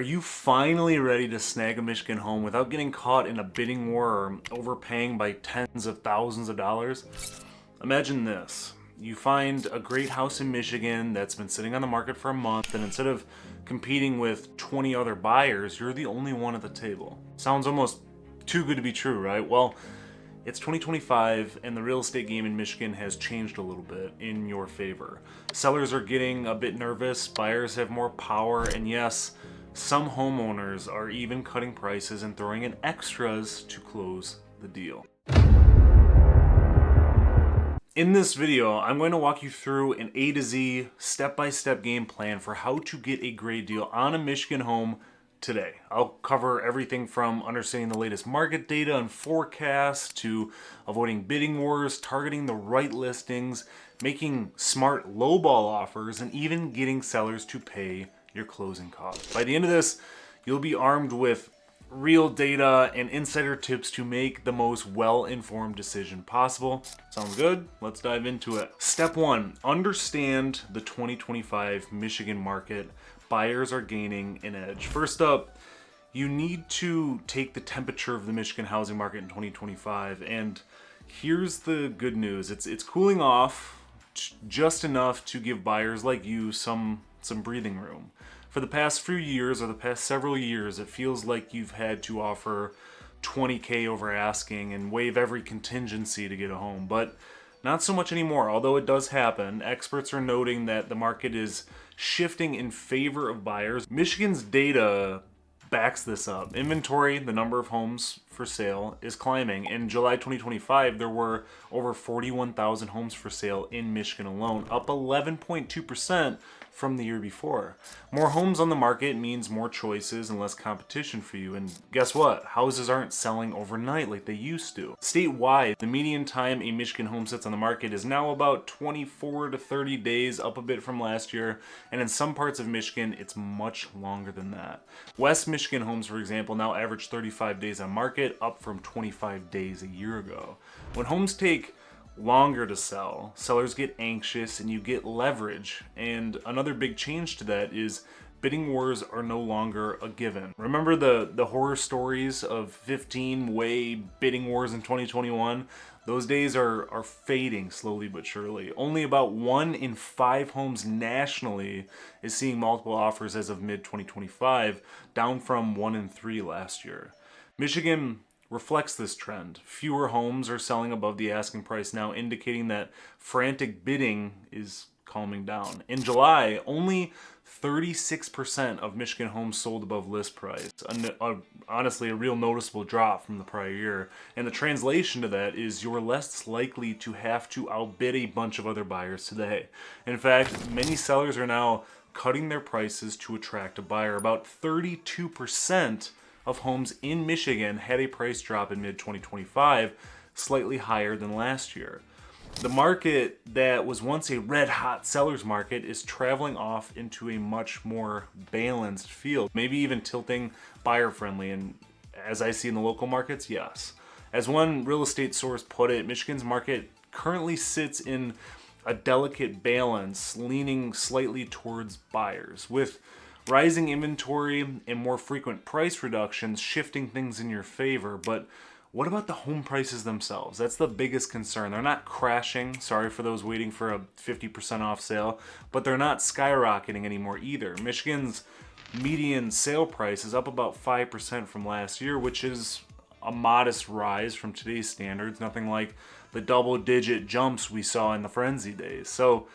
Are you finally ready to snag a Michigan home without getting caught in a bidding war or overpaying by tens of thousands of dollars? Imagine this. You find a great house in Michigan that's been sitting on the market for a month, and instead of competing with 20 other buyers, you're the only one at the table. Sounds almost too good to be true, right? Well, it's 2025 and the real estate game in Michigan has changed a little bit in your favor. Sellers are getting a bit nervous, buyers have more power, and yes, some homeowners are even cutting prices and throwing in extras to close the deal. In this video, I'm going to walk you through an A to Z, step-by-step game plan for how to get a great deal on a Michigan home today. I'll cover everything from understanding the latest market data and forecasts to avoiding bidding wars, targeting the right listings, making smart lowball offers, and even getting sellers to pay your closing costs. By the end of this, you'll be armed with real data and insider tips to make the most well-informed decision possible. Sounds good? Let's dive into it. Step 1, understand the 2025 Michigan market. Buyers are gaining an edge. First up, you need to take the temperature of the Michigan housing market in 2025, and here's the good news. It's cooling off just enough to give buyers like you some breathing room. For the past few years, or the past several years, it feels like you've had to offer $20K over asking and waive every contingency to get a home, but not so much anymore. Although it does happen, experts are noting that the market is shifting in favor of buyers. Michigan's data backs this up. Inventory, the number of homes for sale, is climbing. In July 2025, there were over 41,000 homes for sale in Michigan alone, up 11.2% from the year before. More homes on the market means more choices and less competition for you. And guess what? Houses aren't selling overnight like they used to. Statewide, the median time a Michigan home sits on the market is now about 24 to 30 days, up a bit from last year. And in some parts of Michigan, it's much longer than that. West Michigan homes, for example, now average 35 days on market, up from 25 days a year ago. When homes take longer to sell, sellers get anxious and you get leverage. And another big change to that is bidding wars are no longer a given. Remember the horror stories of 15-way bidding wars in 2021? Those days are fading slowly but surely. Only about 1 in 5 homes nationally is seeing multiple offers as of mid-2025, down from 1 in 3 last year. Michigan reflects this trend. Fewer homes are selling above the asking price now, indicating that frantic bidding is calming down. In July, only 36% of Michigan homes sold above list price. Honestly, a real noticeable drop from the prior year. And the translation to that is you're less likely to have to outbid a bunch of other buyers today. In fact, many sellers are now cutting their prices to attract a buyer. About 32% of homes in Michigan had a price drop in mid-2025, slightly higher than last year. The market that was once a red-hot seller's market is traveling off into a much more balanced field, maybe even tilting buyer-friendly. And as I see in the local markets, yes. As one real estate source put it, Michigan's market currently sits in a delicate balance, leaning slightly towards buyers, with rising inventory and more frequent price reductions shifting things in your favor. But what about the home prices themselves? That's the biggest concern. They're not crashing. Sorry for those waiting for a 50% off sale, but they're not skyrocketing anymore either. Michigan's median sale price is up about 5% from last year, which is a modest rise from today's standards. Nothing like the double-digit jumps we saw in the frenzy days. So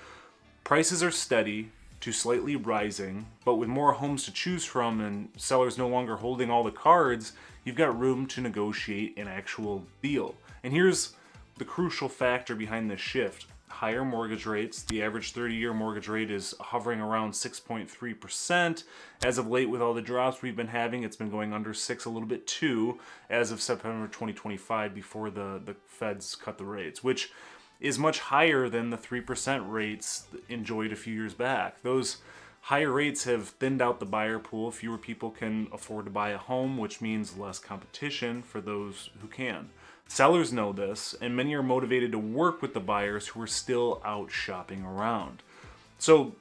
prices are steady to slightly rising, but with more homes to choose from and sellers no longer holding all the cards, you've got room to negotiate an actual deal. And here's the crucial factor behind this shift. Higher mortgage rates. The average 30-year mortgage rate is hovering around 6.3%. As of late, with all the drops we've been having, it's been going under 6 a little bit too, as of September 2025, before the feds cut the rates, which is much higher than the 3% rates enjoyed a few years back. Those higher rates have thinned out the buyer pool. Fewer people can afford to buy a home, which means less competition for those who can. Sellers know this, and many are motivated to work with the buyers who are still out shopping around. So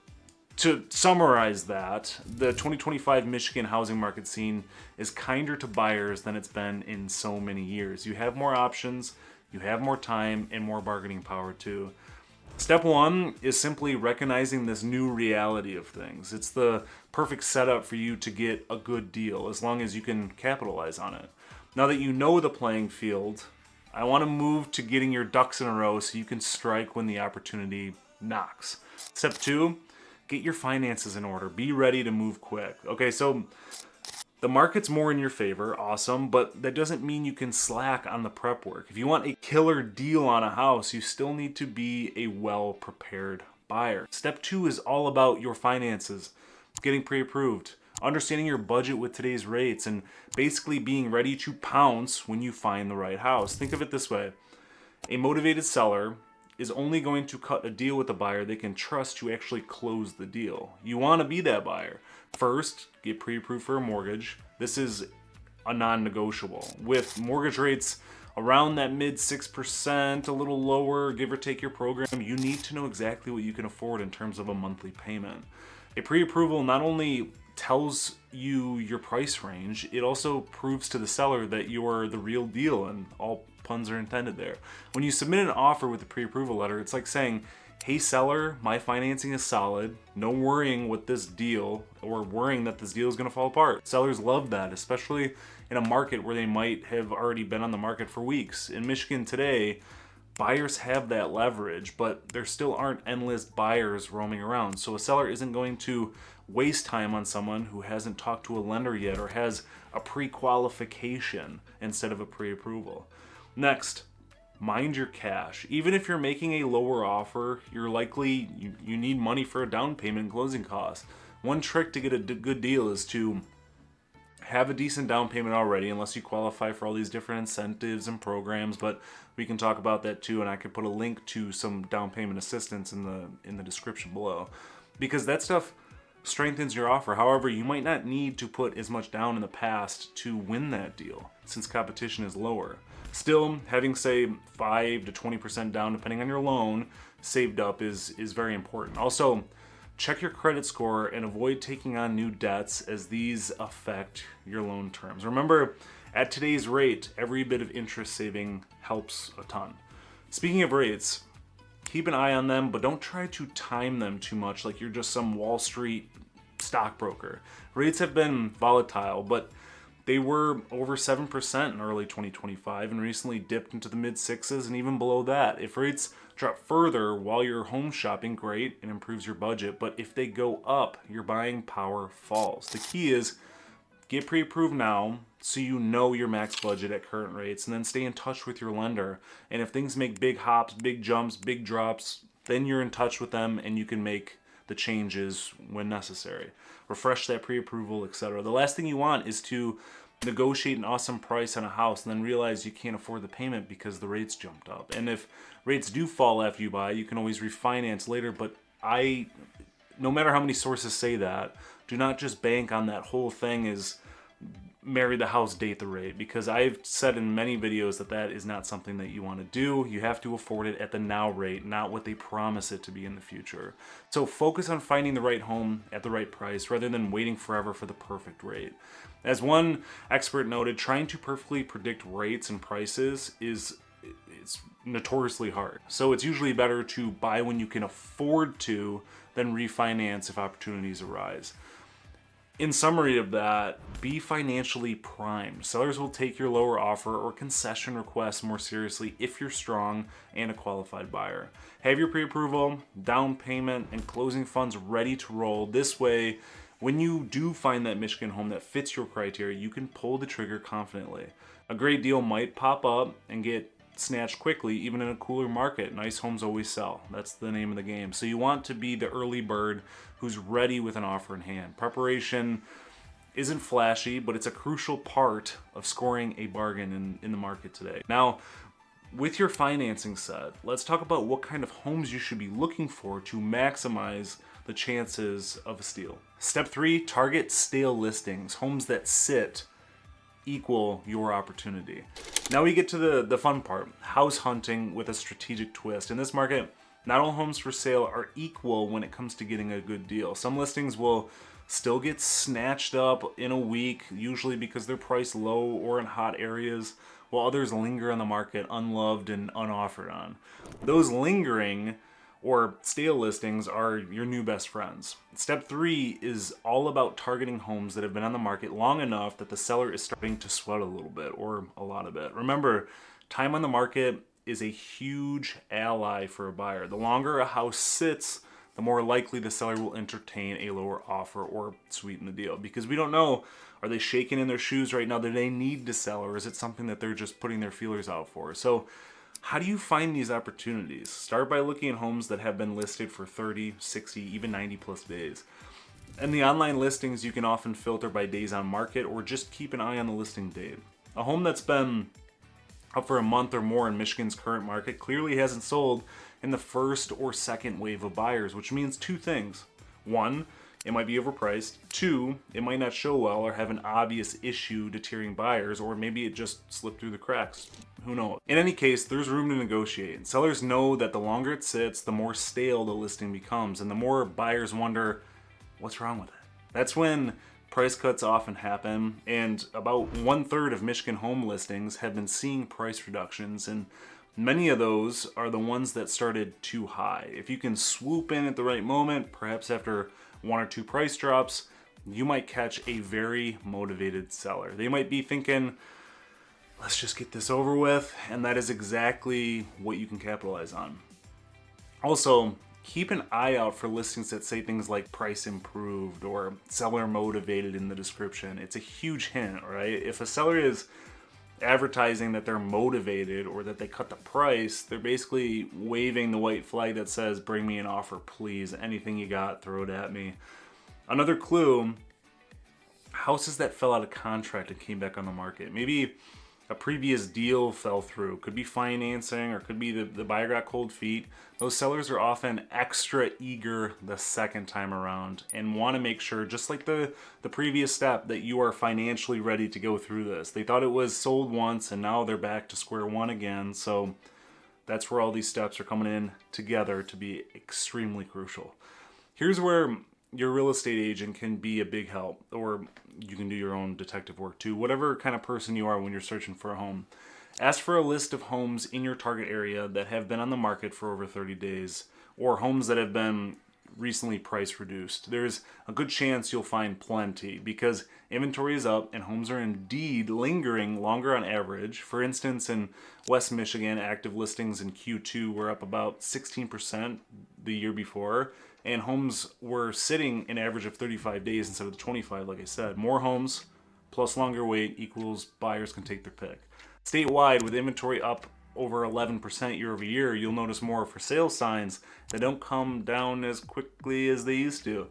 To summarize that, the 2025 Michigan housing market scene is kinder to buyers than it's been in so many years. You have more options, you have more time, and more bargaining power too. Step one is simply recognizing this new reality of things. It's the perfect setup for you to get a good deal as long as you can capitalize on it. Now that you know the playing field, I want to move to getting your ducks in a row so you can strike when the opportunity knocks. Step two, get your finances in order. Be ready to move quick. Okay, so the market's more in your favor, awesome, but that doesn't mean you can slack on the prep work. If you want a killer deal on a house, you still need to be a well-prepared buyer. Step two is all about your finances, getting pre-approved, understanding your budget with today's rates, and basically being ready to pounce when you find the right house. Think of it this way. A motivated seller is only going to cut a deal with a buyer they can trust to actually close the deal. You want to be that buyer. First, get pre-approved for a mortgage. This is a non-negotiable. With mortgage rates around that mid 6%, a little lower, give or take your program, you need to know exactly what you can afford in terms of a monthly payment. A pre-approval not only tells you your price range, it also proves to the seller that you're the real deal, and all puns are intended there. When you submit an offer with a pre-approval letter, it's like saying, hey seller, my financing is solid, no worrying with this deal or worrying that this deal is going to fall apart. Sellers love that, especially in a market where they might have already been on the market for weeks. In Michigan today, buyers have that leverage, but there still aren't endless buyers roaming around. So a seller isn't going to waste time on someone who hasn't talked to a lender yet or has a pre-qualification instead of a pre-approval. Next, mind your cash. Even if you're making a lower offer, you're likely, you need money for a down payment and closing costs. One trick to get a good deal is to have a decent down payment already, unless you qualify for all these different incentives and programs, but we can talk about that too, and I could put a link to some down payment assistance in the description below, because that stuff strengthens your offer. However, you might not need to put as much down in the past to win that deal, since competition is lower. Still, having say 5 to 20% down, depending on your loan, saved up is very important. Also, check your credit score and avoid taking on new debts, as these affect your loan terms. Remember, at today's rate, every bit of interest saving helps a ton. Speaking of rates, keep an eye on them, but don't try to time them too much like you're just some Wall Street stockbroker. Rates have been volatile, but they were over 7% in early 2025 and recently dipped into the mid sixes and even below that. If rates drop further while you're home shopping, great, it improves your budget. But if they go up, your buying power falls. The key is get pre-approved now so you know your max budget at current rates, and then stay in touch with your lender. And if things make big hops, big jumps, big drops, then you're in touch with them and you can make the changes when necessary. Refresh that pre-approval, etc. The last thing you want is to negotiate an awesome price on a house and then realize you can't afford the payment because the rates jumped up. And if rates do fall after you buy, you can always refinance later, but no matter how many sources say that, do not just bank on that whole thing is marry the house, date the rate, because I've said in many videos that that is not something that you want to do. You have to afford it at the now rate, not what they promise it to be in the future. So focus on finding the right home at the right price rather than waiting forever for the perfect rate. As one expert noted, trying to perfectly predict rates and prices it's notoriously hard. So it's usually better to buy when you can afford to than refinance if opportunities arise. In summary of that, be financially primed. Sellers will take your lower offer or concession requests more seriously if you're strong and a qualified buyer. Have your pre-approval, down payment, and closing funds ready to roll. This way, when you do find that Michigan home that fits your criteria, you can pull the trigger confidently. A great deal might pop up and get snatched quickly, even in a cooler market. Nice homes always sell. That's the name of the game. So you want to be the early bird who's ready with an offer in hand. Preparation isn't flashy, but it's a crucial part of scoring a bargain in the market today. Now, with your financing set, let's talk about what kind of homes you should be looking for to maximize the chances of a steal. Step 3, target stale listings, homes that sit equal your opportunity. Now we get to the fun part, house hunting with a strategic twist. In this market, Not all homes for sale are equal when it comes to getting a good deal. Some listings will still get snatched up in a week, usually because they're priced low or in hot areas, while others linger on the market unloved and unoffered on. Those lingering or stale listings are your new best friends. Step 3 is all about targeting homes that have been on the market long enough that the seller is starting to sweat a little bit or a lot of it. Remember, time on the market is a huge ally for a buyer. The longer a house sits, the more likely the seller will entertain a lower offer or sweeten the deal. Because we don't know, are they shaking in their shoes right now? Do they need to sell, or is it something that they're just putting their feelers out for? So how do you find these opportunities? Start by looking at homes that have been listed for 30, 60, even 90 plus days. And the online listings, you can often filter by days on market or just keep an eye on the listing date. A home that's been up for a month or more in Michigan's current market clearly hasn't sold in the first or second wave of buyers, which means two things. One, it might be overpriced. Two, it might not show well or have an obvious issue deterring buyers, or maybe it just slipped through the cracks. Who knows? In any case, there's room to negotiate. Sellers know that the longer it sits, the more stale the listing becomes, and the more buyers wonder, what's wrong with it? That's when price cuts often happen, and about 1/3 of Michigan home listings have been seeing price reductions, and many of those are the ones that started too high. If you can swoop in at the right moment, perhaps after 1 or 2 price drops, you might catch a very motivated seller. They might be thinking, let's just get this over with, and that is exactly what you can capitalize on. Also, keep an eye out for listings that say things like price improved or seller motivated in the description. It's a huge hint, right? If a seller is advertising that they're motivated or that they cut the price, they're basically waving the white flag that says, bring me an offer, please. Anything you got, throw it at me. Another clue, houses that fell out of contract and came back on the market. Maybe a previous deal fell through. Could be financing, or could be the buyer got cold feet. Those sellers are often extra eager the second time around and want to make sure, just like the previous step, that you are financially ready to go through this. They thought it was sold once and now they're back to square one again. So that's where all these steps are coming in together to be extremely crucial. Here's where your real estate agent can be a big help, or you can do your own detective work too, whatever kind of person you are when you're searching for a home. Ask for a list of homes in your target area that have been on the market for over 30 days, or homes that have been recently price reduced. There's a good chance you'll find plenty because inventory is up and homes are indeed lingering longer on average. For instance, in West Michigan, active listings in Q2 were up about 16% the year before, and homes were sitting an average of 35 days instead of the 25, like I said. More homes plus longer wait equals buyers can take their pick. Statewide, with inventory up over 11% year over year, you'll notice more for sale signs that don't come down as quickly as they used to.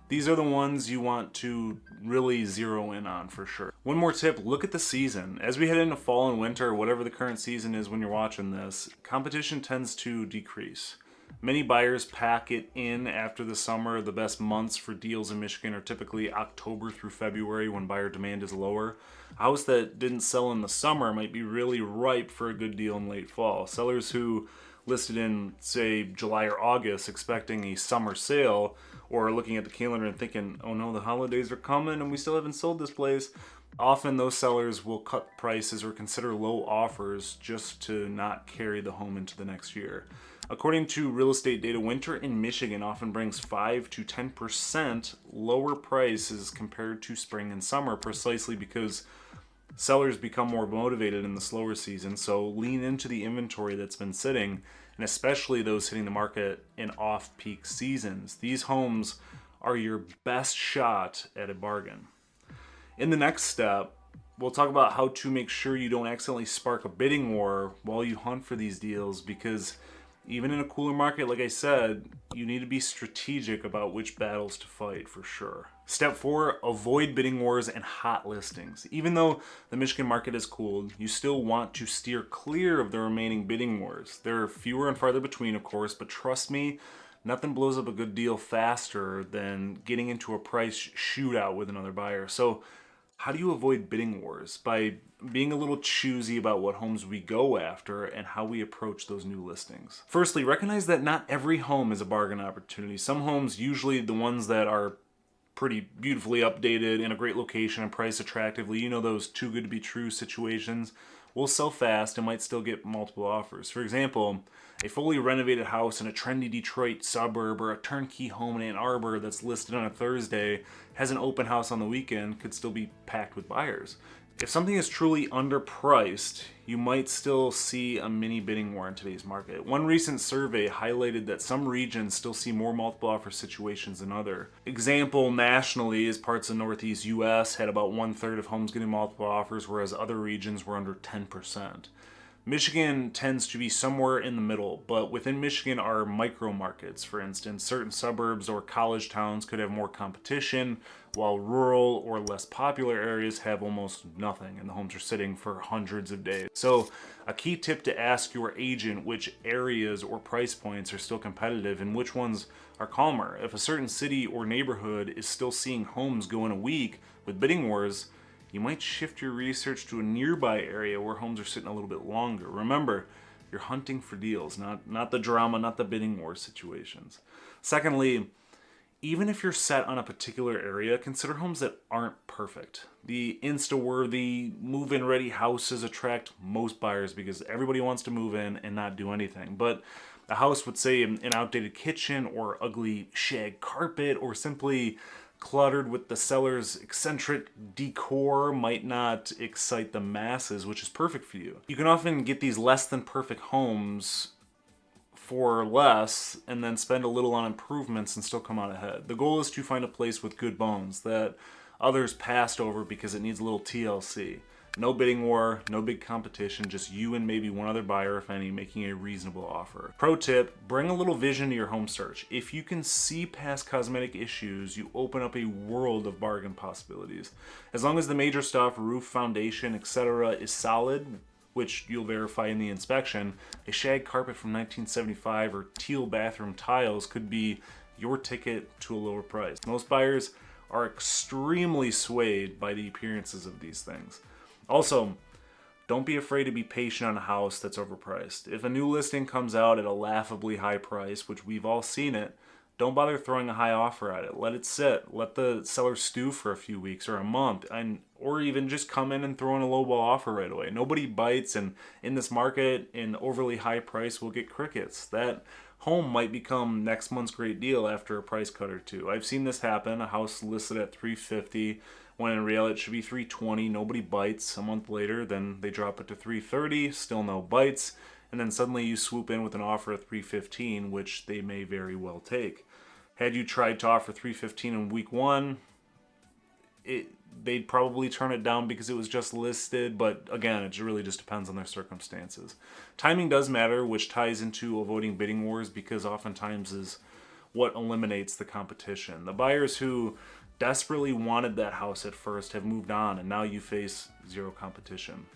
These are the ones you want to really zero in on for sure. One more tip, look at the season. As we head into fall and winter, whatever the current season is when you're watching this, competition tends to decrease. Many buyers pack it in after the summer. The best months for deals in Michigan are typically October through February when buyer demand is lower. A house that didn't sell in the summer might be really ripe for a good deal in late fall. Sellers who listed in, say, July or August expecting a summer sale, or looking at the calendar and thinking, oh no, the holidays are coming and we still haven't sold this place, often those sellers will cut prices or consider low offers just to not carry the home into the next year. According to real estate data, winter in Michigan often brings 5 to 10% lower prices compared to spring and summer, precisely because sellers become more motivated in the slower season. So lean into the inventory that's been sitting, and especially those hitting the market in off-peak seasons. These homes are your best shot at a bargain. In the next step, we'll talk about how to make sure you don't accidentally spark a bidding war while you hunt for these deals, because even in a cooler market, like I said, you need to be strategic about which battles to fight for sure. Step 4, avoid bidding wars and hot listings. Even though the Michigan market has cooled, you still want to steer clear of the remaining bidding wars. There are fewer and farther between, of course, but trust me, nothing blows up a good deal faster than getting into a price shootout with another buyer. So How do you avoid bidding wars? By being a little choosy about what homes we go after and how we approach those new listings. Firstly, recognize that not every home is a bargain opportunity. Some homes, usually the ones that are pretty beautifully updated in a great location and priced attractively, you know, those too good to be true situations, will sell fast and might still get multiple offers. For example, a fully renovated house in a trendy Detroit suburb or a turnkey home in Ann Arbor that's listed on a Thursday, has an open house on the weekend, could still be packed with buyers. If something is truly underpriced, you might still see a mini bidding war in today's market. One recent survey highlighted that some regions still see more multiple offer situations than other. Example nationally is parts of Northeast US had about 1/3 of homes getting multiple offers, whereas other regions were under 10%. Michigan tends to be somewhere in the middle, but within Michigan are micro markets. For instance, certain suburbs or college towns could have more competition, while rural or less popular areas have almost nothing, and the homes are sitting for hundreds of days. So, a key tip to ask your agent which areas or price points are still competitive and which ones are calmer. If a certain city or neighborhood is still seeing homes go in a week with bidding wars, you might shift your research to a nearby area where homes are sitting a little bit longer. Remember, you're hunting for deals, not the drama, not the bidding war situations. Secondly, even if you're set on a particular area, consider homes that aren't perfect. The insta-worthy, move-in ready houses attract most buyers because everybody wants to move in and not do anything. But a house with, say, an outdated kitchen or ugly shag carpet or simply cluttered with the seller's eccentric decor might not excite the masses, which is perfect for you. You can often get these less than perfect homes for less and then spend a little on improvements and still come out ahead. The goal is to find a place with good bones that others passed over because it needs a little TLC. No bidding war, no big competition, just you and maybe one other buyer, if any, making a reasonable offer. Pro tip, bring a little vision to your home search. If you can see past cosmetic issues, you open up a world of bargain possibilities. As long as the major stuff, roof, foundation, etc. is solid, which you'll verify in the inspection, a shag carpet from 1975 or teal bathroom tiles could be your ticket to a lower price. Most buyers are extremely swayed by the appearances of these things. Also, don't be afraid to be patient on a house that's overpriced. If a new listing comes out at a laughably high price, which we've all seen it, don't bother throwing a high offer at it. Let it sit. Let the seller stew for a few weeks or a month, or even just come in and throw in a lowball offer right away. Nobody bites, and in this market, an overly high price will get crickets. That home might become next month's great deal after a price cut or two. I've seen this happen. A house listed at $350, when in reality it should be $320. Nobody bites. A month later, then they drop it to $330. Still no bites. And then suddenly you swoop in with an offer of $315, which they may very well take. Had you tried to offer $315 in week one, they'd probably turn it down because it was just listed, but again, it really just depends on their circumstances. Timing does matter, which ties into avoiding bidding wars because oftentimes is what eliminates the competition. The buyers who desperately wanted that house at first have moved on, and now you face zero competition.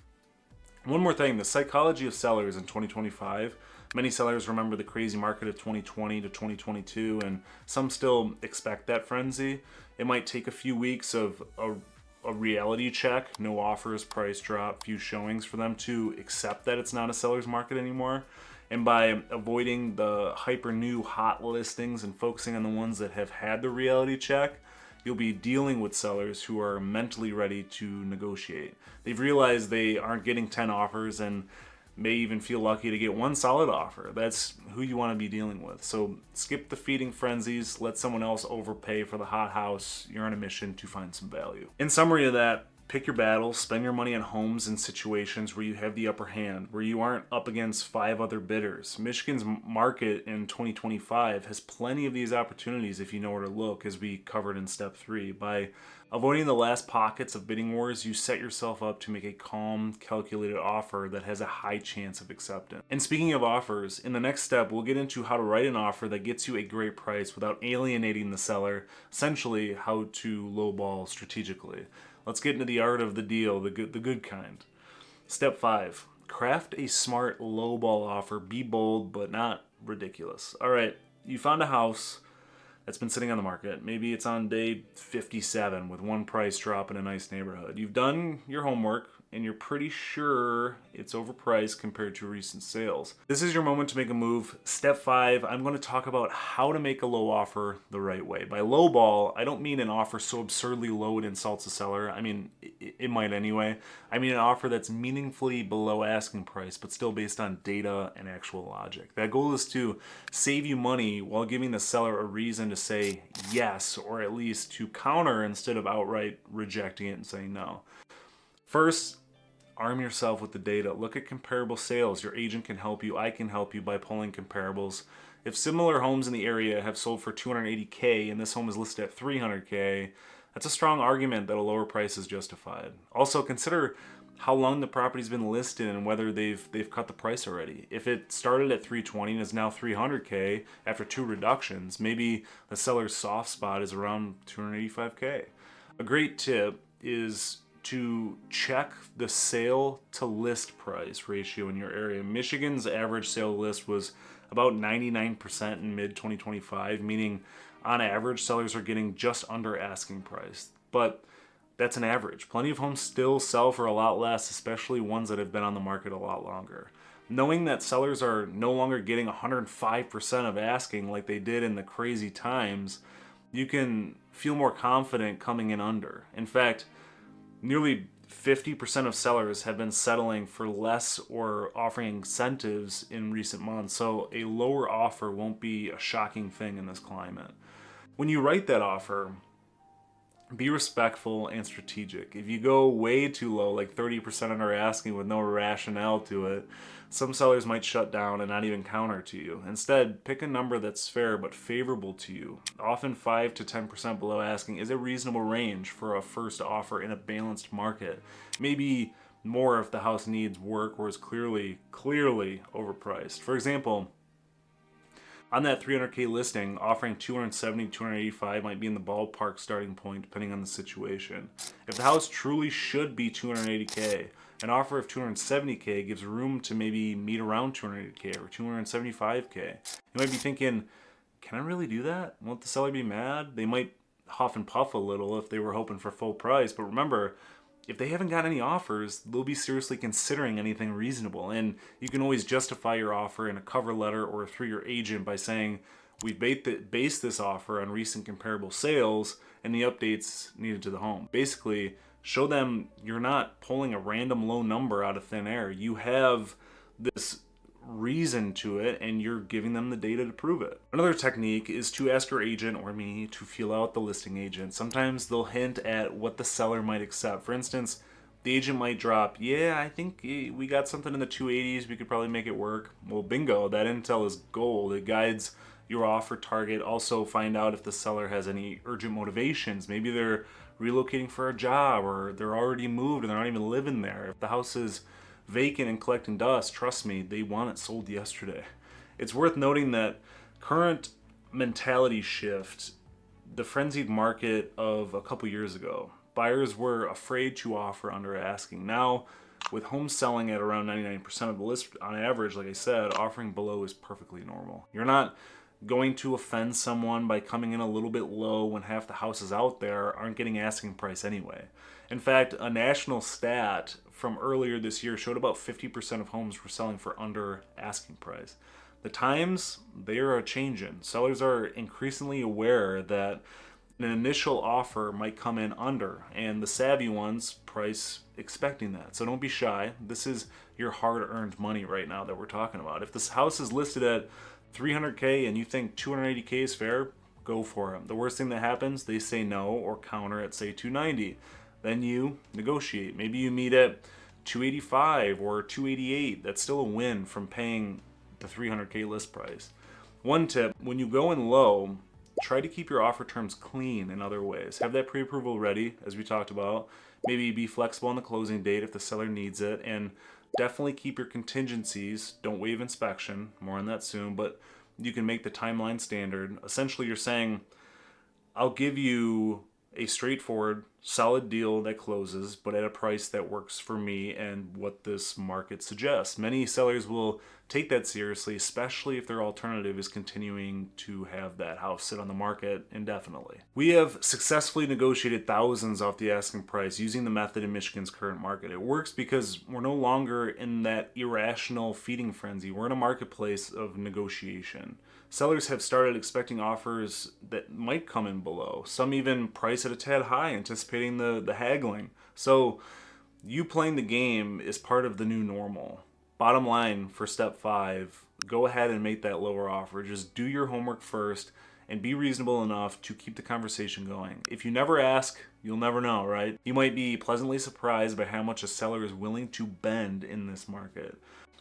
One more thing, the psychology of sellers in 2025. Many sellers remember the crazy market of 2020 to 2022, and some still expect that frenzy. It might take a few weeks of a reality check, no offers, price drop, few showings for them to accept that it's not a seller's market anymore. And by avoiding the hyper new hot listings and focusing on the ones that have had the reality check, you'll be dealing with sellers who are mentally ready to negotiate. They've realized they aren't getting 10 offers and may even feel lucky to get one solid offer. That's who you want to be dealing with. So skip the feeding frenzies, let someone else overpay for the hot house. You're on a mission to find some value. In summary of that, pick your battles, spend your money on homes and situations where you have the upper hand, where you aren't up against 5 other bidders. Michigan's market in 2025 has plenty of these opportunities if you know where to look, as we covered in step 3. By avoiding the last pockets of bidding wars, you set yourself up to make a calm, calculated offer that has a high chance of acceptance. And speaking of offers, in the next step, we'll get into how to write an offer that gets you a great price without alienating the seller, essentially how to lowball strategically. Let's get into the art of the deal, the good kind. Step 5, craft a smart lowball offer. Be bold, but not ridiculous. All right, you found a house that's been sitting on the market. Maybe it's on day 57 with one price drop in a nice neighborhood. You've done your homework and you're pretty sure it's overpriced compared to recent sales. This is your moment to make a move. Step 5, I'm going to talk about how to make a low offer the right way. By lowball, I don't mean an offer so absurdly low it insults the seller. I mean, it might anyway. I mean an offer that's meaningfully below asking price, but still based on data and actual logic. That goal is to save you money while giving the seller a reason to say yes, or at least to counter instead of outright rejecting it and saying no. First, arm yourself with the data. Look at comparable sales. Your agent can help you. I can help you by pulling comparables. If similar homes in the area have sold for $280K and this home is listed at $300K, that's a strong argument that a lower price is justified. Also, consider how long the property's been listed and whether they've cut the price already. If it started at $320 and is now $300K after 2 reductions, maybe the seller's soft spot is around $285K. A great tip is to check the sale to list price ratio in your area. Michigan's average sale to list was about 99% in mid 2025, meaning on average sellers are getting just under asking price. But that's an average. Plenty of homes still sell for a lot less, especially ones that have been on the market a lot longer. Knowing that sellers are no longer getting 105% of asking like they did in the crazy times, you can feel more confident coming in under. In fact, nearly 50% of sellers have been settling for less or offering incentives in recent months, so a lower offer won't be a shocking thing in this climate. When you write that offer, be respectful and strategic. If you go way too low, like 30% under asking with no rationale to it, some sellers might shut down and not even counter to you. Instead, pick a number that's fair but favorable to you. Often 5 to 10% below asking is a reasonable range for a first offer in a balanced market. Maybe more if the house needs work or is clearly overpriced. For example, on that $300K listing, offering $270, $285 might be in the ballpark starting point depending on the situation. If the house truly should be $280K, an offer of $270K gives room to maybe meet around $280K or $275K. You might be thinking, can I really do that? Won't the seller be mad? They might huff and puff a little if they were hoping for full price, but remember, if they haven't got any offers, they'll be seriously considering anything reasonable. And you can always justify your offer in a cover letter or through your agent by saying, we based this offer on recent comparable sales and the updates needed to the home. Basically, show them you're not pulling a random low number out of thin air. You have this reason to it and you're giving them the data to prove it. Another technique is to ask your agent or me to feel out the listing agent. Sometimes they'll hint at what the seller might accept. For instance, the agent might drop, yeah, I think we got something in the 280s, we could probably make it work. Well, bingo, that intel is gold. It guides your offer target. Also find out if the seller has any urgent motivations. Maybe they're relocating for a job or they're already moved and they're not even living there. If the house is vacant and collecting dust, trust me, they want it sold yesterday. It's worth noting that current mentality shift, the frenzied market of a couple years ago, buyers were afraid to offer under asking. Now, with homes selling at around 99% of the list on average, like I said, offering below is perfectly normal. You're not going to offend someone by coming in a little bit low when half the houses out there aren't getting asking price anyway. In fact, a national stat from earlier this year showed about 50% of homes were selling for under asking price. The times, they are changing. Sellers are increasingly aware that an initial offer might come in under, and the savvy ones price expecting that. So don't be shy. This is your hard-earned money right now that we're talking about. If this house is listed at $300K and you think $280K is fair, go for it. The worst thing that happens, they say no or counter at, say, $290. Then you negotiate. Maybe you meet at $285 or $288. That's still a win from paying the $300K list price. One tip, when you go in low, try to keep your offer terms clean in other ways. Have that pre-approval ready, as we talked about. Maybe be flexible on the closing date if the seller needs it, and definitely keep your contingencies. Don't waive inspection. More on that soon, but you can make the timeline standard. Essentially, you're saying, I'll give you a straightforward solid deal that closes, but at a price that works for me and what this market suggests. Many sellers will take that seriously, especially if their alternative is continuing to have that house sit on the market indefinitely. We have successfully negotiated thousands off the asking price using the method in Michigan's current market. It works because we're no longer in that irrational feeding frenzy. We're in a marketplace of negotiation. Sellers have started expecting offers that might come in below. Some even price at a tad high, anticipating the haggling. So you playing the game is part of the new normal. Bottom line for step 5, go ahead and make that lower offer. Just do your homework first and be reasonable enough to keep the conversation going. If you never ask, you'll never know, right? You might be pleasantly surprised by how much a seller is willing to bend in this market.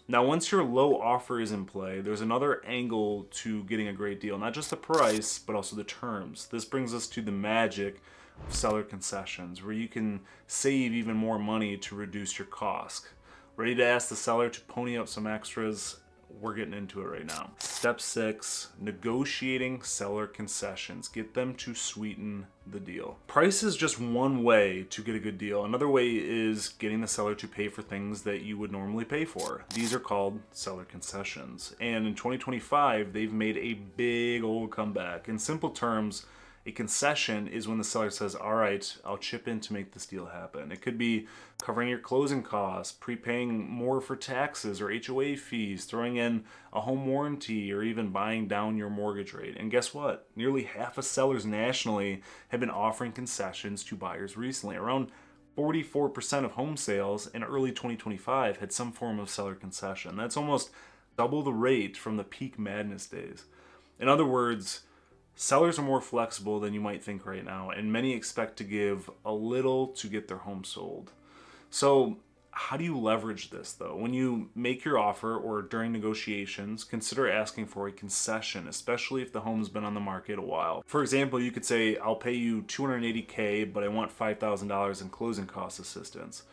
Now, once your low offer is in play, there's another angle to getting a great deal. Not just the price, but also the terms. This brings us to the magic of seller concessions, where you can save even more money to reduce your cost. Ready to ask the seller to pony up some extras? We're getting into it right now. Step 6, negotiating seller concessions. Get them to sweeten the deal. Price is just one way to get a good deal. Another way is getting the seller to pay for things that you would normally pay for. These are called seller concessions. And in 2025, they've made a big old comeback. In simple terms, a concession is when the seller says, all right, I'll chip in to make this deal happen. It could be covering your closing costs, prepaying more for taxes or HOA fees, throwing in a home warranty, or even buying down your mortgage rate. And guess what? Nearly half of sellers nationally have been offering concessions to buyers recently. Around 44% of home sales in early 2025 had some form of seller concession. That's almost double the rate from the peak madness days. In other words, sellers are more flexible than you might think right now, and many expect to give a little to get their home sold. So, how do you leverage this though? When you make your offer or during negotiations, consider asking for a concession, especially if the home's been on the market a while. For example, you could say, I'll pay you $280K, but I want $5,000 in closing cost assistance.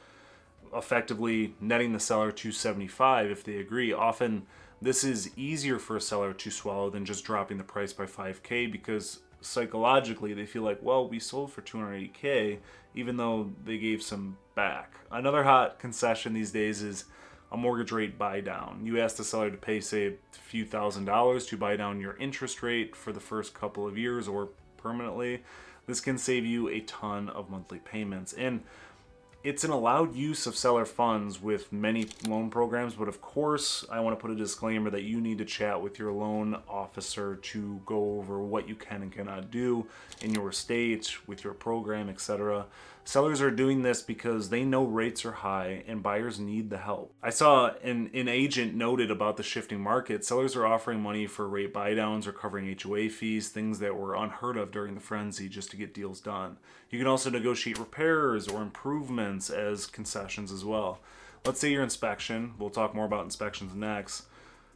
Effectively netting the seller $275 if they agree. Often this is easier for a seller to swallow than just dropping the price by $5K, because psychologically they feel like, well, we sold for $280K even though they gave some back. Another hot concession these days is a mortgage rate buy down. You ask the seller to pay, say, a few $1,000s to buy down your interest rate for the first couple of years or permanently. This can save you a ton of monthly payments. And it's an allowed use of seller funds with many loan programs, but of course, I want to put a disclaimer that you need to chat with your loan officer to go over what you can and cannot do in your state, with your program, etc. Sellers are doing this because they know rates are high and buyers need the help. I saw an agent noted about the shifting market. Sellers are offering money for rate buydowns or covering HOA fees, things that were unheard of during the frenzy, just to get deals done. You can also negotiate repairs or improvements as concessions as well. Let's say your inspection, we'll talk more about inspections next,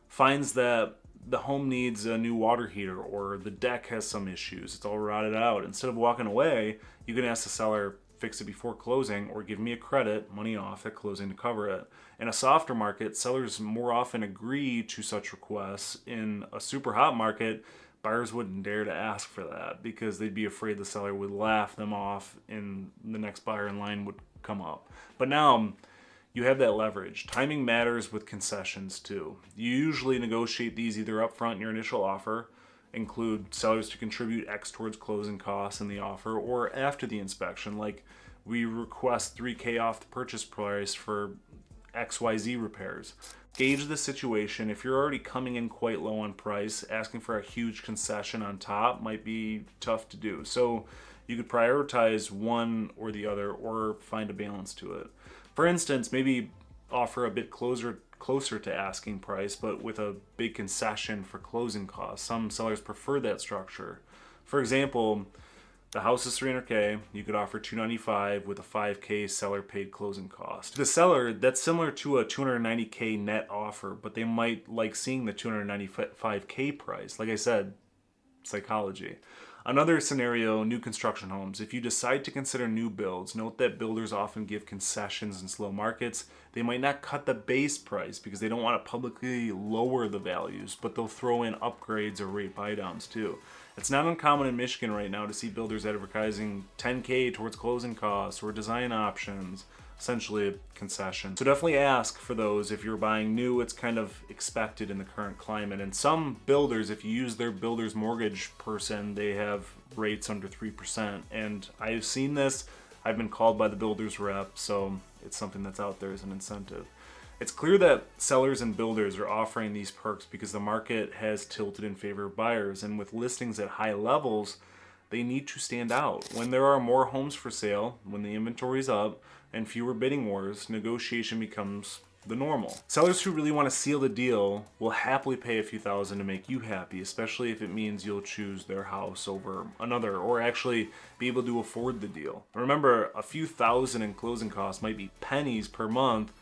finds that the home needs a new water heater or the deck has some issues, it's all rotted out. Instead of walking away, you can ask the seller, fix it before closing, or give me a credit, money off at closing to cover it. In a softer market, sellers more often agree to such requests. In a super hot market, buyers wouldn't dare to ask for that because they'd be afraid the seller would laugh them off and the next buyer in line would come up. But now you have that leverage. Timing matters with concessions too. You usually negotiate these either upfront in your initial offer, include sellers to contribute X towards closing costs in the offer, or after the inspection, like we request $3K off the purchase price for XYZ repairs. Gauge the situation. If you're already coming in quite low on price, asking for a huge concession on top might be tough to do. So you could prioritize one or the other or find a balance to it. For instance, maybe offer a bit closer to asking price, but with a big concession for closing costs. Some sellers prefer that structure. For example, the house is $300K, you could offer $295 with a $5K seller paid closing cost. The seller, that's similar to a $290K net offer, but they might like seeing the $295K price. Like I said, psychology. Another scenario, new construction homes. If you decide to consider new builds, note that builders often give concessions in slow markets. They might not cut the base price because they don't want to publicly lower the values, but they'll throw in upgrades or rate buydowns too. It's not uncommon in Michigan right now to see builders advertising $10K towards closing costs or design options, essentially a concession. So definitely ask for those. If you're buying new, it's kind of expected in the current climate. And some builders, if you use their builder's mortgage person, they have rates under 3%. And I've seen this. I've been called by the builder's rep, so it's something that's out there as an incentive. It's clear that sellers and builders are offering these perks because the market has tilted in favor of buyers, and with listings at high levels, they need to stand out. When there are more homes for sale, when the inventory is up, and fewer bidding wars, negotiation becomes the normal. Sellers who really want to seal the deal will happily pay a few thousand to make you happy, especially if it means you'll choose their house over another, or actually be able to afford the deal. Remember, a few thousand in closing costs might be pennies per month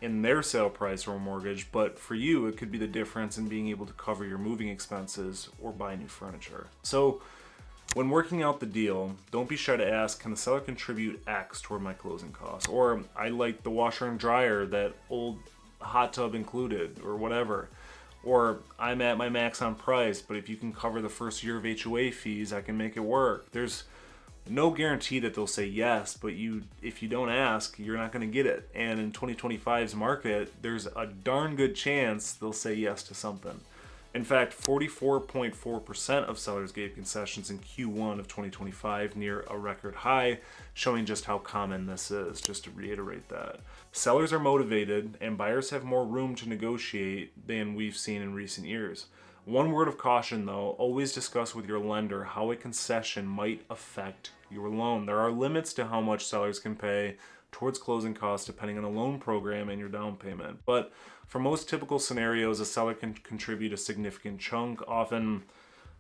in their sale price or mortgage, but for you, it could be the difference in being able to cover your moving expenses or buy new furniture. So when working out the deal, don't be shy to ask, can the seller contribute X toward my closing costs? Or I like the washer and dryer, that old hot tub included, or whatever. Or I'm at my max on price, but if you can cover the first year of HOA fees, I can make it work. There's no guarantee that they'll say yes, but if you don't ask, you're not going to get it. And in 2025's market, there's a darn good chance they'll say yes to something. In fact, 44.4% of sellers gave concessions in Q1 of 2025, near a record high, showing just how common this is, just to reiterate that. Sellers are motivated, and buyers have more room to negotiate than we've seen in recent years. One word of caution though, always discuss with your lender how a concession might affect your loan. There are limits to how much sellers can pay towards closing costs depending on the loan program and your down payment. But for most typical scenarios, a seller can contribute a significant chunk, often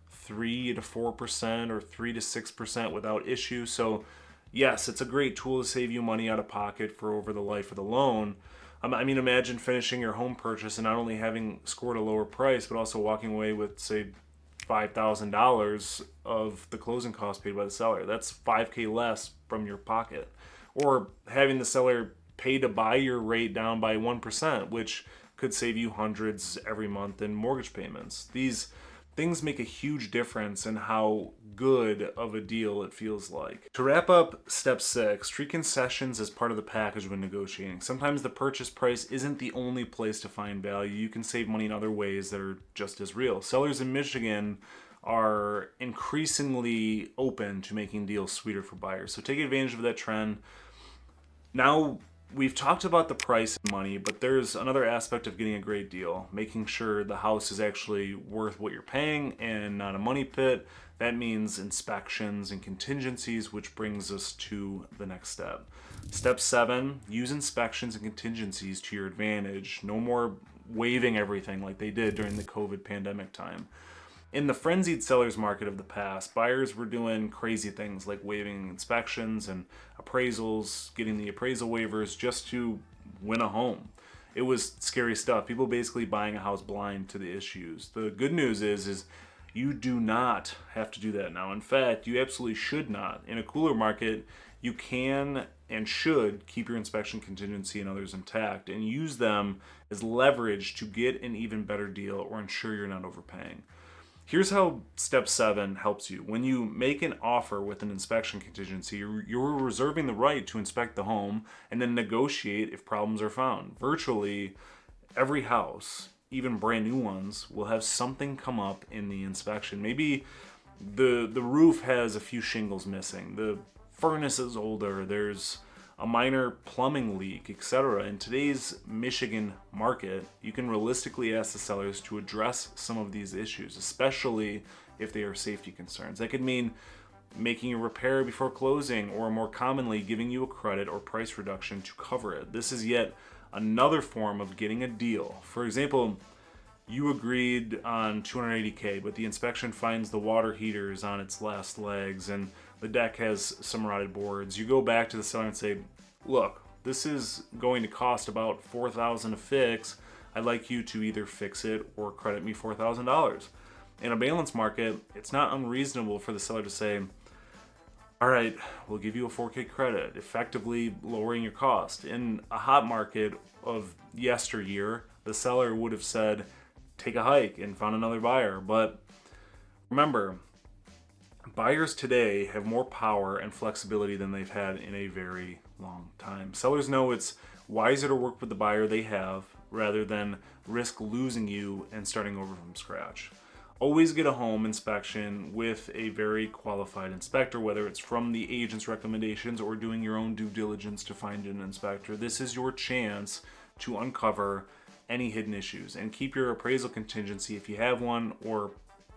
3 to 4% or 3 to 6% without issue. So yes, it's a great tool to save you money out of pocket for over the life of the loan. I mean, imagine finishing your home purchase and not only having scored a lower price, but also walking away with, say, $5,000 of the closing costs paid by the seller. That's $5K less from your pocket. Or having the seller pay to buy your rate down by 1%, which could save you hundreds every month in mortgage payments. These things make a huge difference in how good of a deal it feels like. To wrap up step 6, treat concessions as part of the package when negotiating. Sometimes the purchase price isn't the only place to find value. You can save money in other ways that are just as real. Sellers in Michigan are increasingly open to making deals sweeter for buyers. So take advantage of that trend. Now, we've talked about the price and money, but there's another aspect of getting a great deal, making sure the house is actually worth what you're paying and not a money pit. That means inspections and contingencies, which brings us to the next step. Step 7, use inspections and contingencies to your advantage. No more waiving everything like they did during the COVID pandemic time. In the frenzied seller's market of the past, buyers were doing crazy things like waiving inspections and appraisals, getting the appraisal waivers just to win a home. It was scary stuff. People basically buying a house blind to the issues. The good news is you do not have to do that now. In fact, you absolutely should not. In a cooler market, you can and should keep your inspection contingency and others intact and use them as leverage to get an even better deal or ensure you're not overpaying. Here's how step 7 helps you. When you make an offer with an inspection contingency, you're reserving the right to inspect the home and then negotiate if problems are found. Virtually every house, even brand new ones, will have something come up in the inspection. Maybe the roof has a few shingles missing, the furnace is older, there's a minor plumbing leak, etc. In today's Michigan market, you can realistically ask the sellers to address some of these issues, especially if they are safety concerns. That could mean making a repair before closing, or more commonly, giving you a credit or price reduction to cover it. This is yet another form of getting a deal. For example, you agreed on $280K, but the inspection finds the water heater is on its last legs and the deck has some rotted boards. You go back to the seller and say, look, this is going to cost about $4,000 to fix. I'd like you to either fix it or credit me $4,000. In a balanced market, it's not unreasonable for the seller to say, all right, we'll give you a $4K credit, effectively lowering your cost. In a hot market of yesteryear, the seller would have said, take a hike and found another buyer. But remember, Buyers today have more power and flexibility than they've had in a very long time. Sellers know it's wiser to work with the buyer they have rather than risk losing you and starting over from scratch. Always get a home inspection with a very qualified inspector, whether it's from the agent's recommendations or doing your own due diligence to find an inspector. This is your chance to uncover any hidden issues, and keep your appraisal contingency if you have one, or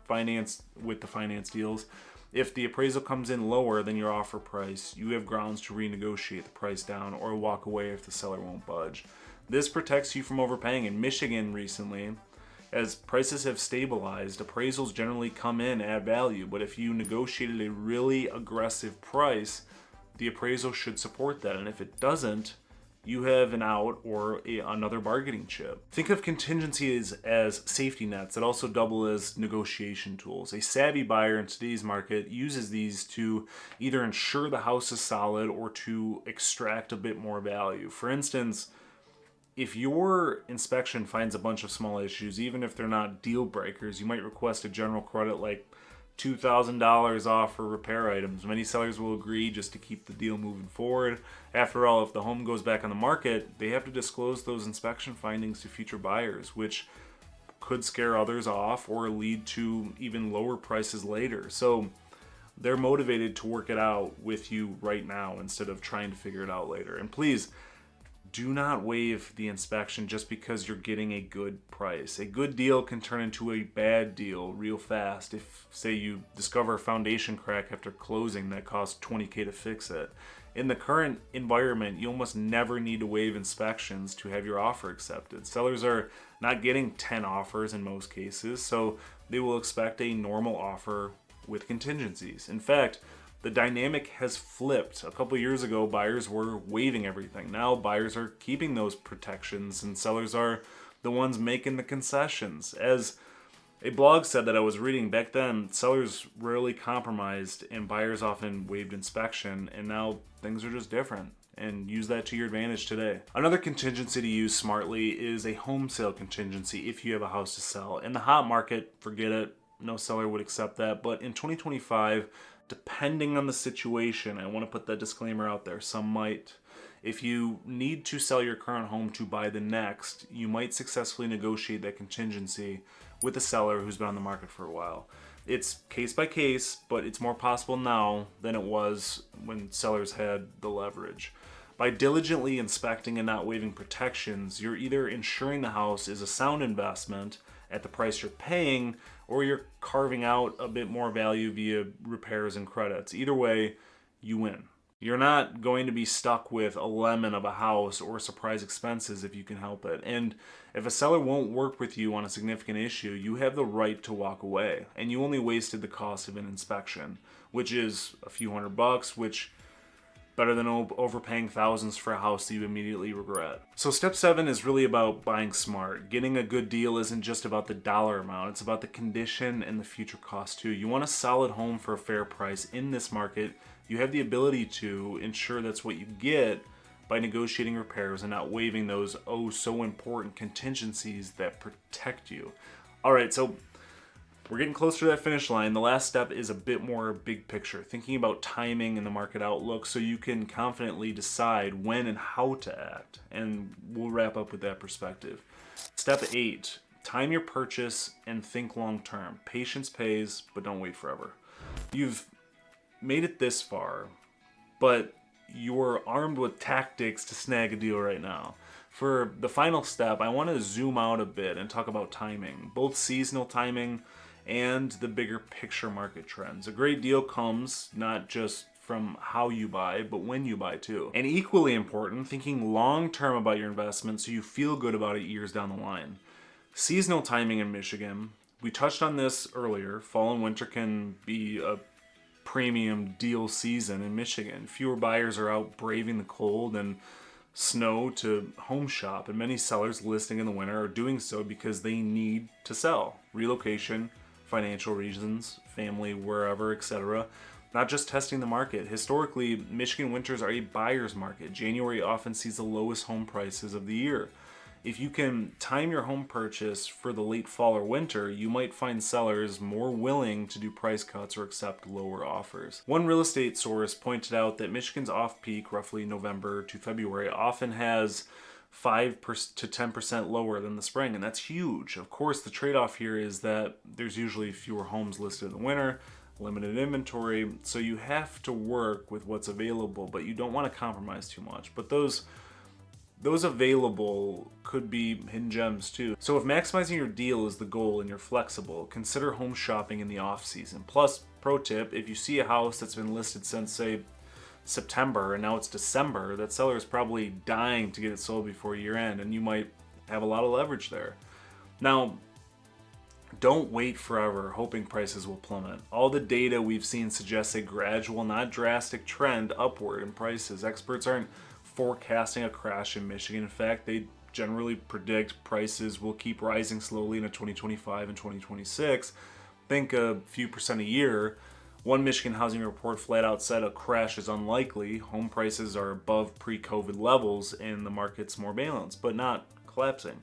finance with the finance deals. If the appraisal comes in lower than your offer price, you have grounds to renegotiate the price down or walk away if the seller won't budge. This protects you from overpaying. In Michigan recently, as prices have stabilized, appraisals generally come in at value, but if you negotiated a really aggressive price, the appraisal should support that, and if it doesn't, you have an out or another bargaining chip. Think of contingencies as safety nets that also double as negotiation tools. A savvy buyer in today's market uses these to either ensure the house is solid or to extract a bit more value. For instance, if your inspection finds a bunch of small issues, even if they're not deal breakers, you might request a general credit like $2,000 off for repair items. Many sellers will agree just to keep the deal moving forward. After all, if the home goes back on the market, they have to disclose those inspection findings to future buyers, which could scare others off or lead to even lower prices later. So they're motivated to work it out with you right now instead of trying to figure it out later. And please, do not waive the inspection just because you're getting a good price. A good deal can turn into a bad deal real fast if, say, you discover a foundation crack after closing that costs $20K to fix it. In the current environment, you almost never need to waive inspections to have your offer accepted. Sellers are not getting 10 offers in most cases, so they will expect a normal offer with contingencies. In fact, the dynamic has flipped. A couple years ago, buyers were waiving everything. Now buyers are keeping those protections, and sellers are the ones making the concessions. As a blog said that I was reading back then, sellers rarely compromised and buyers often waived inspection, and now things are just different. And use that to your advantage today. Another contingency to use smartly is a home sale contingency if you have a house to sell. In the hot market, forget it. No seller would accept that. But in 2025, depending on the situation, I want to put that disclaimer out there, some might. If you need to sell your current home to buy the next, you might successfully negotiate that contingency with a seller who's been on the market for a while. It's case by case, but it's more possible now than it was when sellers had the leverage. By diligently inspecting and not waiving protections, you're either ensuring the house is a sound investment at the price you're paying, or you're carving out a bit more value via repairs and credits. Either way, you win. You're not going to be stuck with a lemon of a house or surprise expenses if you can help it. And if a seller won't work with you on a significant issue, you have the right to walk away. And you only wasted the cost of an inspection, which is a few $100, which better than overpaying thousands for a house that you immediately regret. So step 7 is really about buying smart. Getting a good deal isn't just about the dollar amount, it's about the condition and the future cost too. You want a solid home for a fair price in this market. You have the ability to ensure that's what you get by negotiating repairs and not waiving those so important contingencies that protect you. All right, so we're getting closer to that finish line. The last step is a bit more big picture, thinking about timing and the market outlook so you can confidently decide when and how to act. And we'll wrap up with that perspective. Step 8, time your purchase and think long term. Patience pays, but don't wait forever. You've made it this far, but you're armed with tactics to snag a deal right now. For the final step, I want to zoom out a bit and talk about timing, both seasonal timing and the bigger picture market trends. A great deal comes not just from how you buy, but when you buy too. And equally important, thinking long term about your investment so you feel good about it years down the line. Seasonal timing in Michigan, we touched on this earlier. Fall and winter can be a premium deal season in Michigan. Fewer buyers are out braving the cold and snow to home shop, and many sellers listing in the winter are doing so because they need to sell. Relocation, financial reasons, family, wherever, etc. Not just testing the market. Historically, Michigan winters are a buyer's market. January often sees the lowest home prices of the year. If you can time your home purchase for the late fall or winter, you might find sellers more willing to do price cuts or accept lower offers. One real estate source pointed out that Michigan's off-peak, roughly November to February, often has 5 to 10% lower than the spring, and that's huge. Of course, the trade-off here is that there's usually fewer homes listed in the winter, limited inventory, so you have to work with what's available, but you don't want to compromise too much. But those available could be hidden gems too. So if maximizing your deal is the goal and you're flexible, consider home shopping in the off season. Plus, pro tip, if you see a house that's been listed since, say, September and now it's December, that seller is probably dying to get it sold before year end, and you might have a lot of leverage there. Now, don't wait forever hoping prices will plummet. All the data we've seen suggests a gradual, not drastic trend upward in prices. Experts aren't forecasting a crash in Michigan. In fact, they generally predict prices will keep rising slowly into 2025 and 2026. Think a few percent a year. One Michigan housing report flat out said a crash is unlikely. Home prices are above pre-COVID levels and the market's more balanced, but not collapsing.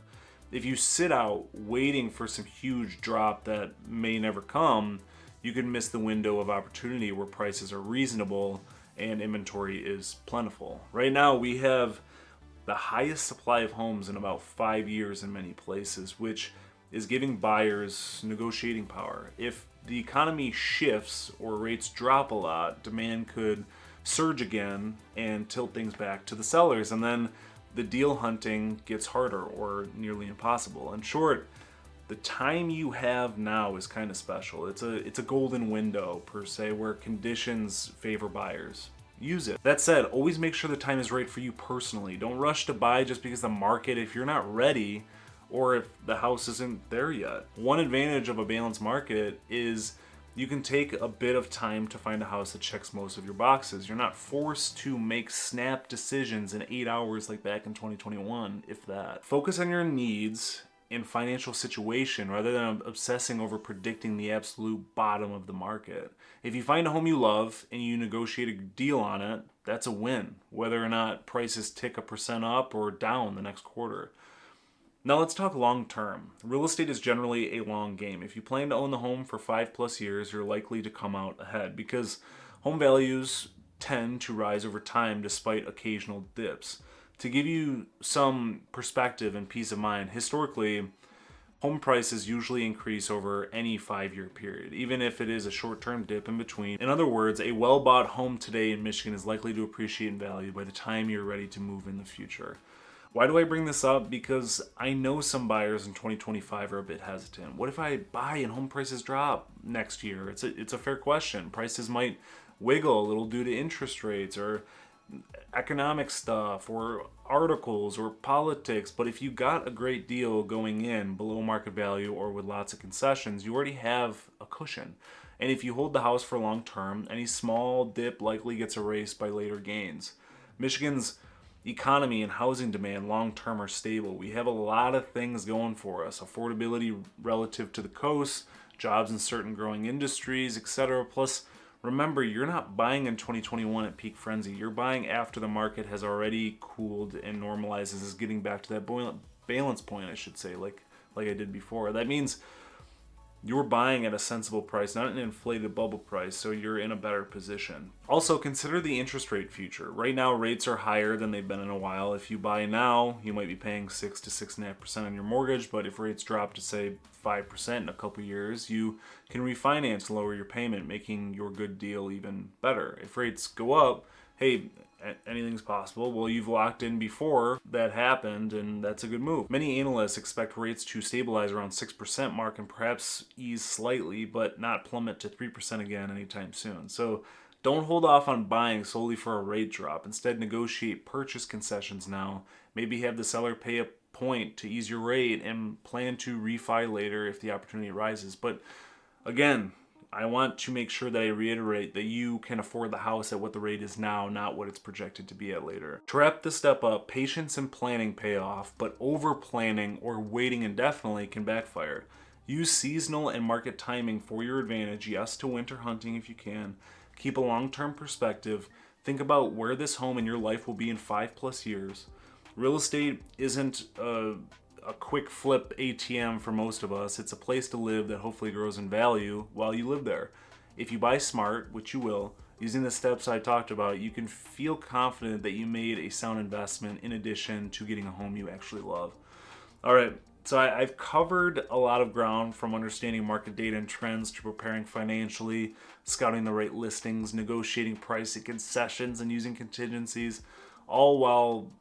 If you sit out waiting for some huge drop that may never come, you could miss the window of opportunity where prices are reasonable and inventory is plentiful. Right now, we have the highest supply of homes in about 5 years in many places, which is giving buyers negotiating power. If the economy shifts or rates drop a lot, demand could surge again and tilt things back to the sellers, and then the deal hunting gets harder or nearly impossible. In short, the time you have now is kind of special. It's a golden window per se where conditions favor buyers. Use it. That said, always make sure the time is right for you personally. Don't rush to buy just because the market, if you're not ready or if the house isn't there yet. One advantage of a balanced market is you can take a bit of time to find a house that checks most of your boxes. You're not forced to make snap decisions in 8 hours like back in 2021, if that. Focus on your needs and financial situation rather than obsessing over predicting the absolute bottom of the market. If you find a home you love and you negotiate a deal on it, that's a win, whether or not prices tick 1% up or down the next quarter. Now let's talk long term. Real estate is generally a long game. If you plan to own the home for 5+ years, you're likely to come out ahead because home values tend to rise over time despite occasional dips. To give you some perspective and peace of mind, historically, home prices usually increase over any 5-year period, even if it is a short-term dip in between. In other words, a well-bought home today in Michigan is likely to appreciate in value by the time you're ready to move in the future. Why do I bring this up? Because I know some buyers in 2025 are a bit hesitant. What if I buy and home prices drop next year? It's a fair question. Prices might wiggle a little due to interest rates or economic stuff or articles or politics, but if you got a great deal going in below market value or with lots of concessions, you already have a cushion. And if you hold the house for long term, any small dip likely gets erased by later gains. Michigan's economy and housing demand long term are stable. We have a lot of things going for us. Affordability relative to the coast, jobs in certain growing industries, etc. Plus, remember, you're not buying in 2021 at peak frenzy. You're buying after the market has already cooled and normalizes, is getting back to that balance point, I should say, like I did before. That means you're buying at a sensible price, not an inflated bubble price, so you're in a better position. Also, consider the interest rate future. Right now, rates are higher than they've been in a while. If you buy now, you might be paying 6 to 6.5% on your mortgage, but if rates drop to, say, 5% in a couple years, you can refinance, lower your payment, making your good deal even better. If rates go up, hey, anything's possible. Well, you've locked in before that happened, and that's a good move. Many analysts expect rates to stabilize around 6% mark and perhaps ease slightly, but not plummet to 3% again anytime soon. So don't hold off on buying solely for a rate drop. Instead, negotiate purchase concessions now. Maybe have the seller pay a point to ease your rate and plan to refi later if the opportunity arises. But again, I want to make sure that I reiterate that you can afford the house at what the rate is now, not what it's projected to be at later. To wrap this step up, patience and planning pay off, but over planning or waiting indefinitely can backfire. Use seasonal and market timing for your advantage. Yes to winter hunting if you can. Keep a long-term perspective. Think about where this home in your life will be in 5+ years. Real estate isn't a quick flip ATM for most of us. It's a place to live that hopefully grows in value while you live there. If you buy smart, which you will, using the steps I talked about, you can feel confident that you made a sound investment in addition to getting a home you actually love. All right, so I've covered a lot of ground, from understanding market data and trends to preparing financially, scouting the right listings, negotiating price at concessions, and using contingencies, all while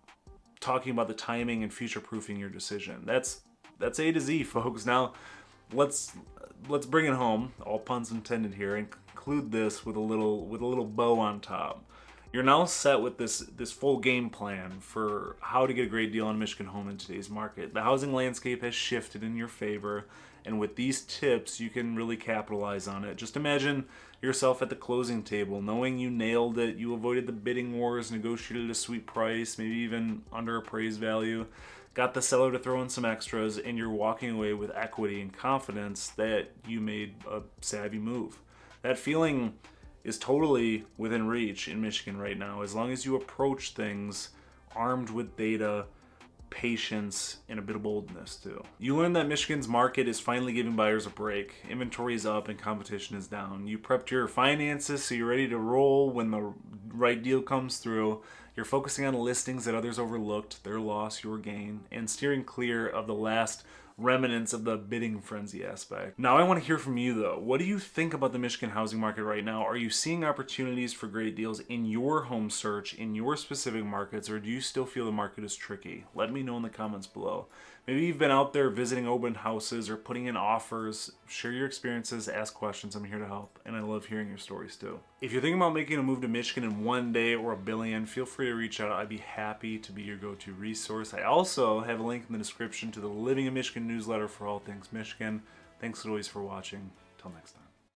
talking about the timing and future-proofing your decision. That's A to Z, folks. Now, let's bring it home, all puns intended here, and conclude this with a little bow on top. You're now set with this full game plan for how to get a great deal on a Michigan home in today's market. The housing landscape has shifted in your favor, and with these tips, you can really capitalize on it. Just imagine yourself at the closing table, knowing you nailed it, you avoided the bidding wars, negotiated a sweet price, maybe even under appraised value, got the seller to throw in some extras, and you're walking away with equity and confidence that you made a savvy move. That feeling is totally within reach in Michigan right now, as long as you approach things armed with data, patience, and a bit of boldness too. You learn that Michigan's market is finally giving buyers a break. Inventory is up and competition is down. You prepped your finances so you're ready to roll when the right deal comes through. You're focusing on listings that others overlooked, their loss, your gain, and steering clear of the last remnants of the bidding frenzy aspect. Now I want to hear from you though. What do you think about the Michigan housing market right now? Are you seeing opportunities for great deals in your home search, in your specific markets, or do you still feel the market is tricky? Let me know in the comments below. Maybe you've been out there visiting open houses or putting in offers. Share your experiences, ask questions. I'm here to help, and I love hearing your stories too. If you're thinking about making a move to Michigan in one day or a billion, feel free to reach out. I'd be happy to be your go-to resource. I also have a link in the description to the Living in Michigan newsletter for all things Michigan. Thanks as always for watching. Till next time.